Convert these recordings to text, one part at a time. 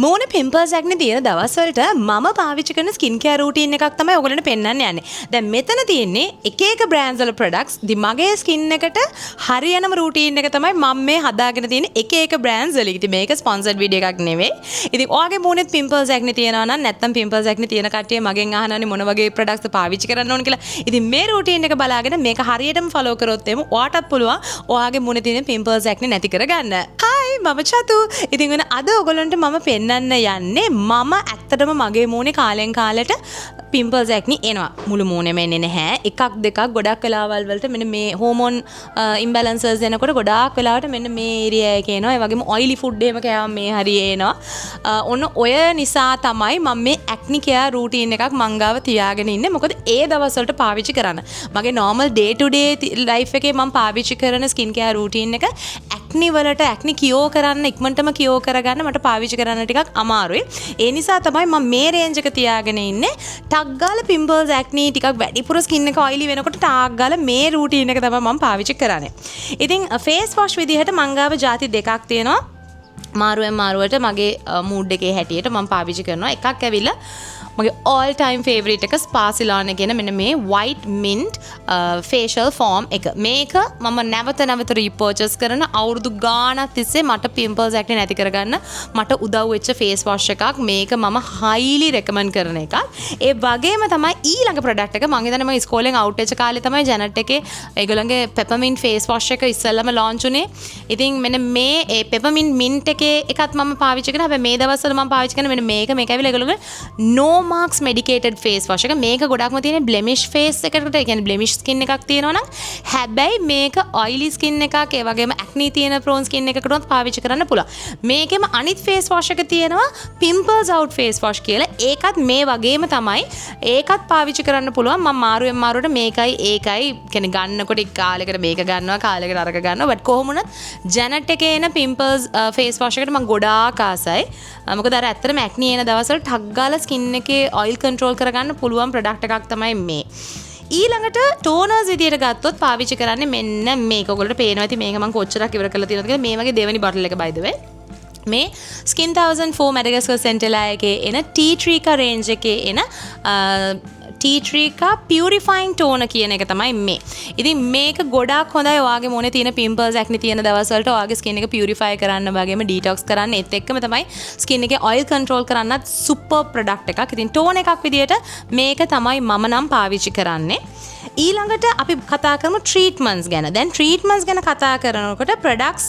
මූණ pimples acne තියෙන දවස්වලට මම පාවිච්චි කරන ස්කින් කෙයාර් රූටීන් එකක් තමයි ඔයගොල්ලන්ට පෙන්වන්න යන්නේ. දැන් මෙතන තියෙන්නේ එක එක බ්‍රෑන්ඩ්ස් වල ප්‍රොඩක්ට්ස්. ඉතින් මගේ ස්කින් එකට හරියනම රූටීන් එක තමයි මම මේ හදාගෙන තියෙන එක එක බ්‍රෑන්ඩ්ස් වල. ඉතින් මේක ස්පොන්සර්ඩ් වීඩියෝ එකක් නෙවෙයි. ඉතින් ඔයාගේ මූණෙත් පිම්පල්ස් acne තියෙනවා නම් නැත්නම් පිම්පල්ස් acne තියෙන කට්ටිය මගෙන් අහනවානේ මොන වගේ ප්‍රොඩක්ට්ස් පාවිච්චි කරන්න ඕන කියලා. ඉතින් මේ රූටීන් එක බලාගෙන මේක හරියටම ෆලෝ කරොත් එමු ඔයාටත් පුළුවන් ඔයාගේ මූණේ තියෙන පිම්පල්ස් acne නැති කරගන්න. හායි මම චතු. ඉතින් වෙන අද ඔයගොල්ලන්ට මම පෙන්නන්න යන්නේ මම ඇත්තටම මගේ මූණේ කාලෙන් කාලෙට පිම්පල්ස් acne එනවා. මුළු මූණෙම එන්නේ නැහැ. එකක් දෙකක් ගොඩක් වෙලාවල් වලට මෙන්න මේ හෝමෝන් ඉම්බැලන්සස් එනකොට ගොඩාක් වෙලාවට මෙන්න මේ ඒරියා එකේ එනවා. ඒ වගේම ඔයිලි ෆුඩ් එහෙම කෑවම මේ හරිය එනවා. ඔන්න ඔය නිසා තමයි මම මේ acne care routine එකක් මං ගාව තියාගෙන ඉන්නේ. මොකද ඒ දවස් වලට පාවිච්චි කරන්න. මගේ normal day to day life එකේ මම පාවිච්චි කරන skin care routine එක acne වලට acne cure කරන්න ඉක්මනටම cure කරගන්න මට පාවිච්චි කරන්න ටිකක් අමාරුයි. ඒ නිසා තමයි මම මේ range එක තියාගෙන ඉන්නේ. ටක් ගාලා pimples acne ටිකක් වැඩිපුර skin එක oily වෙනකොට ටක් ගාලා මේ routine එක තමයි මම පාවිච්චි කරන්නේ. ඉතින් face wash විදිහට මං ගාව ಜಾති දෙකක් තියෙනවා. මාරුවෙන් මාරුවට මගේ mood එකේ හැටියට මම පාවිච්චි කරනවා. එකක් ඇවිල්ලා මගේ all time favorite එක Spa Ceylon කියන මෙන්න මේ white mint facial foam එක. මේක මම නැවත repurchase කරන අවුරුදු ගාණක් තිස්සේ මට pimples acne නැති කරගන්න මට උදව් වෙච්ච face wash එකක්. මේක මම highly recommend කරන එකක්. ඒ වගේම තමයි ඊළඟ product එක මම හිතන්නේ මම ඉස්කෝලෙන් out වෙච්ච කාලේ තමයි Janet එකේ ඒගොල්ලන්ගේ peppermint face wash එක ඉස්සෙල්ලාම launch උනේ. ඉතින් මෙන්න මේ ඒ peppermint mint එකේ එකත් මම පාවිච්චි කරා. හැබැයි මේ දවස්වල මම පාවිච්චි කරන මෙන්න මේක ඇවිල්ලා ඒගොල්ලන්ගේ no marks medicated face wash එක. මේක ගොඩක්ම තියෙන blemish face එකකට, ඒ කියන්නේ blemish skin එකක් තියෙනවා නම්. හැබැයි මේක oily skin එකක්, ඒ වගේම acne තියෙන prone skin එකකටවත් පාවිච්චි කරන්න පුළුවන්. මේකෙම අනිත් face wash එක තියෙනවා pimples out face wash කියලා. ඒකත් මේ වගේම තමයි. ඒකත් පාවිච්චි කරන්න පුළුවන්. මම මාරුවෙන් මාරුවට මේකයි ඒකයි කියන්නේ ගන්නකොට එක් කාලයකට මේක ගන්නවා, කාලයකට අරක ගන්නවා. බට් කොහොම වුණත් Janet එකේ එන pimples face wash එකට මම ගොඩාක් ආසයි. මොකද අර ඇත්තටම acne එන දවස්වල ටක් ගාලා skin එකේ oil control කරගන්න පුළුවන් product එකක් තමයි මේ. ඊළඟට ටෝනර්ස් විදියට ගත්තොත් පාවිච්චි කරන්නේ මෙන්න මේක. ඔයගොල්ලෝ පේනවා ඇති මේක මම කොච්චරක් ඉවර කරලා තියෙනවද කියලා. මේ වගේ දෙවෙනි බොටල් එක by the way. මේ Skin 1004 Madagascar Centella එකේ එන tea tree ka range එකේ එන tea tree ka purifying toner කියන එක තමයි මේ. ඉතින් මේක ගොඩාක් හොඳයි ඔයාගේ මොනේ තියෙන pimples acne තියෙන දවස් වලට ඔයාගේ skin එක purify කරන්න වගේම detox කරන්න. ඒත් එක්කම තමයි skin එකේ oil control කරන්නත් super product එකක්. ඉතින් tone එකක් විදියට මේක තමයි මම නම් පාවිච්චි කරන්නේ. ඊළඟට අපි කතා කරමු treatments ගැන. දැන් treatments ගැන කතා කරනකොට products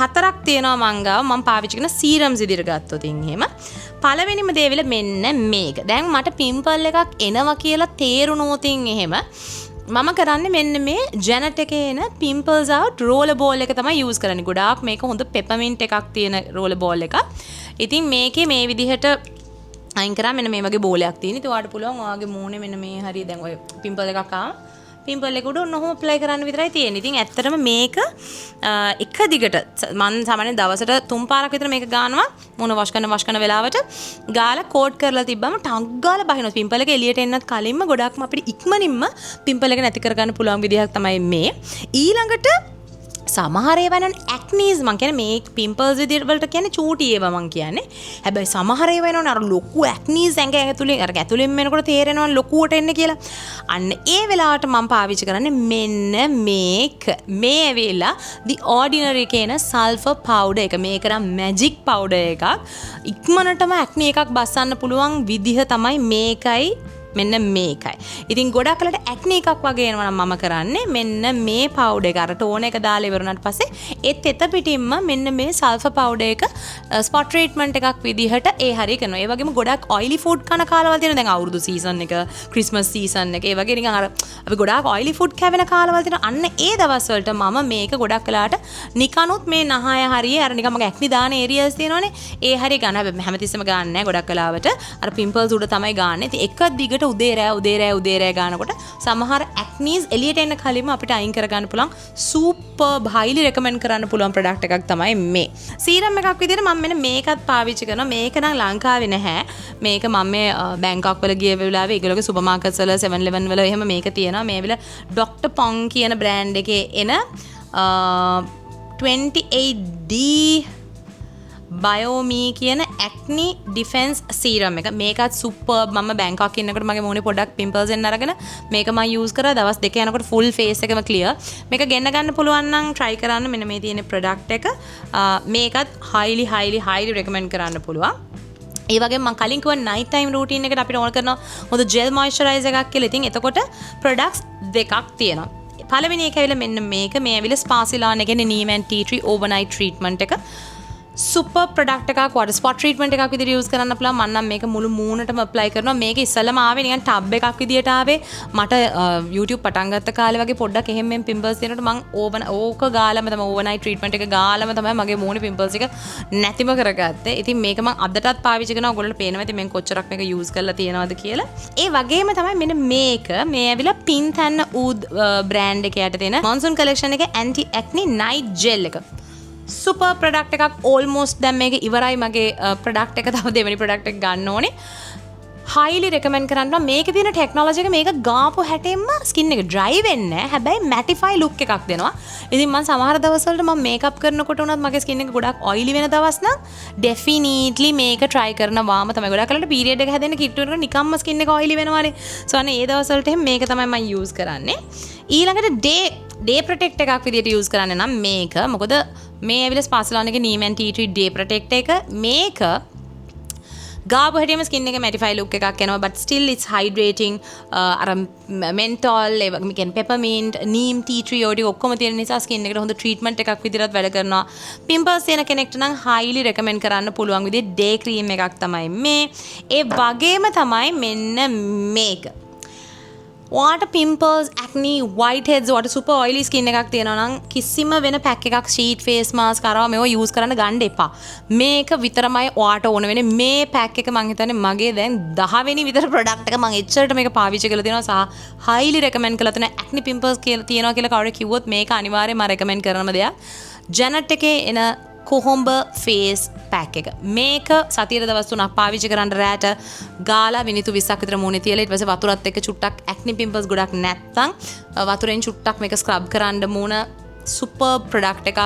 හතරක් තියෙනවා මං ගාව. මම පාවිච්චි කරන serums විදියට ගත්තොත් එහෙම පළවෙනිම දේ විල මෙන්න මේක. දැන් මට පිම්පල් එකක් එනවා කියලා තේරුණොත් එහෙම මම කරන්නේ මෙන්න මේ Janet එකේ එන pimples out roller ball එක තමයි use කරන්නේ. ගොඩාක් මේක හොඳ peppermint එකක් තියෙන roller ball එකක්. ඉතින් මේකේ මේ විදිහට අයින් කරා මෙන්න මේ වගේ බෝලයක් තියෙන. ඉතින් ඔයාලට පුළුවන් ඔයාගේ මූණේ මෙන්න මේ හරිය දැන් ඔය පිම්පල් එකක් ආවා. පිම්පල් එක උඩ ඔන්නෝම ඇප්ලයි කරන්න විතරයි තියෙන්නේ. ඉතින් ඇත්තටම මේක එක දිගට මම සාමාන්‍යයෙන් දවසට 3 පාරක් විතර මේක ගන්නවා. මූණ වොෂ් කරන වෙලාවට ගාලා කෝට් කරලා තිබ්බම ටක් ගාලා බහිනවා. පිම්පල් එක එළියට එන්නත් කලින්ම ගොඩක්ම අපිට ඉක්මනින්ම පිම්පල් එක නැති කරගන්න පුළුවන් විදිහක් තමයි මේ. ඊළඟට සමහර ඒවා නම් acnes මං කියන්නේ මේ pimples විදිහට වලට කියන්නේ චූටි ඒවා මං කියන්නේ. හැබැයි සමහර ඒවා එනවනේ අර ලොකු acnes ඇඟ ඇතුලෙන් අර ඇතුලෙන් එනකොට තේරෙනවා ලොකුවට එන්නේ කියලා. අන්න ඒ වෙලාවට මං පාවිච්චි කරන්නේ මෙන්න මේක. මේ ඇවිල්ලා the ordinary කියන sulfur powder එක. මේක නම් magic powder එකක්. ඉක්මනටම acne එකක් බස්සන්න පුළුවන් විදිහ තමයි මේකයි. මෙන්න මේකයි. ඉතින් ගොඩක් වෙලට acne එකක් වගේ එනවා නම් මම කරන්නේ මෙන්න මේ powder එක. අර tone එක දාලා ඉවරුණාට පස්සේ ඒත් එත පිටින්ම මෙන්න මේ sulfur powder එක spot treatment එකක් විදිහට ඒ හරිය කරනවා. ඒ වගේම ගොඩක් oily food කන කාලවල තියෙනවා. දැන් අවුරුදු season එක, Christmas season එක, ඒ වගේ නිකන් අර අපි ගොඩාක් oily food කැවෙන කාලවල තියෙනවා. අන්න ඒ දවස් වලට මම මේක ගොඩක් වෙලාට නිකනුත් මේ නහය හරිය අර නිකන් මගේ acne දාන areas තියෙනවනේ. ඒ හරිය ගන්න. හැබැයි හැමතිස්සෙම ගන්න නැහැ. ගොඩක් වෙලාවට අර pimples උඩ තමයි ගන්න. ඉතින් එක දිගට උදේ රෑ ගන්නකොට සමහර acnes එළියට එන්න කලින්ම අපිට අයින් කරගන්න පුළුවන් super highly recommend කරන්න පුළුවන් product එකක් තමයි මේ. serum එකක් විදිහට මම මෙන්න මේකත් පාවිච්චි කරනවා. මේක නම් ලංකාවේ නැහැ. මේක මම මේ බැංකොක් වල ගිය වෙලාවේ ඒගොල්ලෝගේ සුපර් මාකට්ස් වල 7-Eleven වල එහෙම මේක තියෙනවා. මේ විල Dr. Pong කියන brand එකේ එන 28D බයෝමී කියන ඇක්නි ඩිෆෙන්ස් සීරම් එක. මේකත් සුපර්. මම බැංකොක් ඉන්නකොට මගේ මූණේ පොඩ්ඩක් පිම්පල්ස් එන්න අරගෙන මේක මම යූස් කරා. දවස් 2 යනකොට ෆුල් ෆේස් එකම ක්ලියර්. මේක ගෙන්න ගන්න පුළුවන් නම් try කරන්න. මෙන්න මේ තියෙන ප්‍රොඩක්ට් එක. මේකත් highly recommend කරන්න පුළුවන්. ඒ වගේ මම කලින් කිව්වා night time routine එකට අපිට ඕන කරන හොඳ gel moisturizer එකක් කියලා. ඉතින් එතකොට products දෙකක් තියෙනවා. පළවෙනි එක ඇවිල්ලා මෙන්න මේක. මේ ඇවිල්ලා Sparsilon එකේ neem and tea tree overnight treatment එක. සුපර් ප්‍රොඩක්ට් එකක් water spot treatment එකක් විදිහට යූස් කරන්න පුළුවන්. මම නම් මේක මුළු මූණටම apply කරනවා. මේක ඉස්සෙල්ලාම ආවේ නිකන් ටබ් එකක් විදිහට ආවේ. මට YouTube පටන් ගත්ත කාලේ වගේ පොඩ්ඩක් එහෙම මෙන් පිම්පල්ස් තියෙනකොට මම ඕක ගාලම තමයි overnight treatment එක ගාලම තමයි මගේ මූණේ පිම්පල්ස් එක නැතිම කරගත්තේ. ඉතින් මේක මම අදටත් පාවිච්චි කරනවා. ඔයගොල්ලන්ට පේනවා ඉතින් මම කොච්චරක් මේක යූස් කරලා තියෙනවද කියලා. ඒ වගේම තමයි මෙන්න මේක. මේ ඇවිල්ලා Pinthan Oud brand එකේ යට තියෙන monsoon collection එකේ anti acne night gel එක. සුපර් ප්‍රොඩක්ට් එකක්. ඕල්මෝස්ට් දැන් මේක ඉවරයි. මගේ ප්‍රොඩක්ට් එක තව දෙවෙනි ප්‍රොඩක්ට් එක ගන්න ඕනේ. highly recommend කරනවා. මේකේ තියෙන ටෙක්නොලොජි එක මේක ගාපු හැටෙන්ම ස්කින් එක dry වෙන්නේ නැහැ. හැබැයි mattify look එකක් දෙනවා. ඉතින් මම සමහර දවස්වලට මම මේකප් කරනකොට උනත් මගේ ස්කින් එක ගොඩක් oily වෙන දවස් නම් definitely මේක try කරනවාම තමයි. ගොඩක් කලකට period එක හැදෙන්න කිට්ටු වෙනකොට නිකම්ම ස්කින් එක oily වෙනවානේ. so අනේ ඒ දවස්වලට එහෙනම් මේක තමයි මම use කරන්නේ. ඊළඟට day protect එකක් විදිහට use කරන්න නම් මේක. මොකද මේ ඇවිල්ලා Sparsilon එකේ neem and tea tree day protect එක. මේක ගාපු හැටියම ස්කින් එක mattify look එකක් එනවා. but still it's hydrating. අර menthol ඒ වගේ කියන්නේ peppermint neem tea tree ඔය ටික ඔක්කොම තියෙන නිසා ස්කින් එකට හොඳ treatment එකක් විදිහට වැඩ කරනවා. pimples තියෙන කෙනෙක්ට නම් highly recommend කරන්න පුළුවන් විදිහේ day cream එකක් තමයි මේ. ඒ වගේම තමයි මෙන්න මේක. ඔයාට pimples, acne, whiteheads, ඔයාට super oily skin එකක් තියෙනවා නම් කිසිම වෙන pack එකක් sheet face mask කරවා මේවා use කරන්න ගන්න එපා. මේක විතරමයි ඔයාට ඕන වෙන්නේ. මේ pack එක මං හිතන්නේ මගේ දැන් 10 වෙනි විතර product එක මං එච්චරට මේක පාවිච්චි කරලා තියෙනවා. සහ highly recommend කරලා තියෙන acne pimples කියලා තියෙනවා කියලා කවුරු කිව්වොත් මේක අනිවාර්යයෙන්ම recommend කරනම දෙයක්. Janet එකේ එන කොහොඹ ෆේස් පැක් එක. මේක සතියේ දවස් 3ක් පාවිච්චි කරන්න රැට ගාලා මිනිත්තු 20ක් විතර මූණේ තියලා ඊට පස්සේ වතුරත් එක්ක චුට්ටක් acne pimples ගොඩක් නැත්තම් වතුරෙන් චුට්ටක් මේක ස්ක්‍රබ් කරන්න මූණ සුපර් ප්‍රොඩක්ට් එකක්.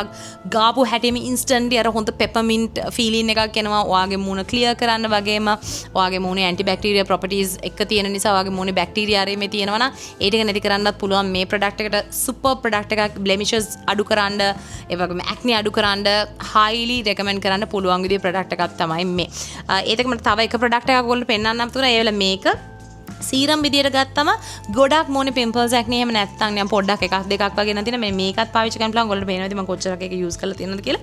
ගාපු හැටියෙම ඉන්ස්ටන්ට්ලි අර හොඳ පෙපර්මින්ට් ෆීලින් එකක් එනවා. ඔයාගේ මූණ ක්ලියර් කරන්න වගේම ඔයාගේ මූණේ ඇන්ටිබැක්ටීරියා ප්‍රොපර්ටිස් එක තියෙන නිසා ඔයාගේ මූණේ බැක්ටීරියා ආරෙමේ තියෙනවා නම් ඒ ටික නැති කරන්නත් පුළුවන් මේ ප්‍රොඩක්ට් එකට. සුපර් ප්‍රොඩක්ට් එකක්. බ්ලෙමිෂස් අඩු කරන්න ඒ වගේම ඇක්නි අඩු කරන්න highly recommend කරන්න පුළුවන් විදිහේ ප්‍රොඩක්ට් එකක් තමයි මේ. ඒකක මට තව එක ප්‍රොඩක්ට් එකක් ඔයගොල්ලෝ පෙන්නන්නම් තුනා. ඒ වෙලාව මේක සීරම් විදියට ගත්තම ගොඩක් මොනේ පිම්පල්ස් acne එහෙම නැත්තම් නිකන් පොඩ්ඩක් එකක් දෙකක් වගේ නැතින මේකත් පාවිච්චි කරන්න පුළුවන්. ඔයගොල්ලෝ පේනවාද මම කොච්චරක් ඒක යූස් කරලා තියෙනවද කියලා.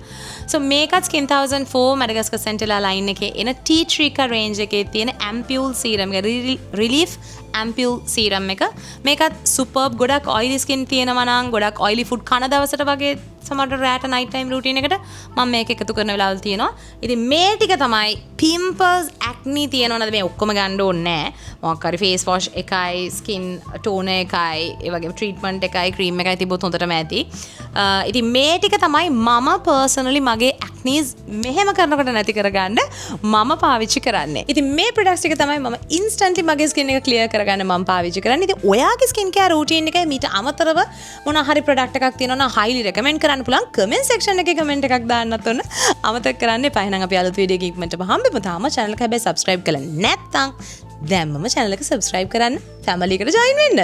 so මේකත් Skin 1004 Madagascar Centella line එකේ එන tea tree ka range එකේ තියෙන ampule serum එක relief ampule serum එක. මේකත් superb. ගොඩක් oily skin තියෙනවා නම් ගොඩක් oily food කන දවසට වගේ සමහර රැට night time routine එකට මම මේක එකතු කරන වෙලාවල් තියෙනවා. ඉතින් මේ ටික තමයි pimples acne තියෙනවද මේ ඔක්කොම ගන්න ඕනේ නැහැ. මොකක් හරි face wash එකයි skin toner එකයි ඒ වගේම treatment එකයි cream එකයි තිබ්බොත් හොඳටම ඇති. ඉතින් මේ ටික තමයි මම personally මගේ acnes මෙහෙම කරනකොට නැති කරගන්න මම පාවිච්චි කරන්නේ. ඉතින් මේ products ටික තමයි මම instantly මගේ skin එක clear කරගන්න මම පාවිච්චි කරන්නේ. ඉතින් ඔයාගේ skin care routine එකේ මීට අමතරව මොන හරි product එකක් තියෙනවා නම් highly recommend කරන්න පුළුවන්. comment section එකේ comment එකක් දාන්නත් ඕන. අමතක කරන්න එපා. එහෙනම් අපි අලුත් වීඩියෝ එකකින් ඉක්මනටම හම්බෙමු. තාම channel එක හැබැයි subscribe කරලා නැත්නම් දැන්මම channel එක subscribe කරන්න family එකට join වෙන්න.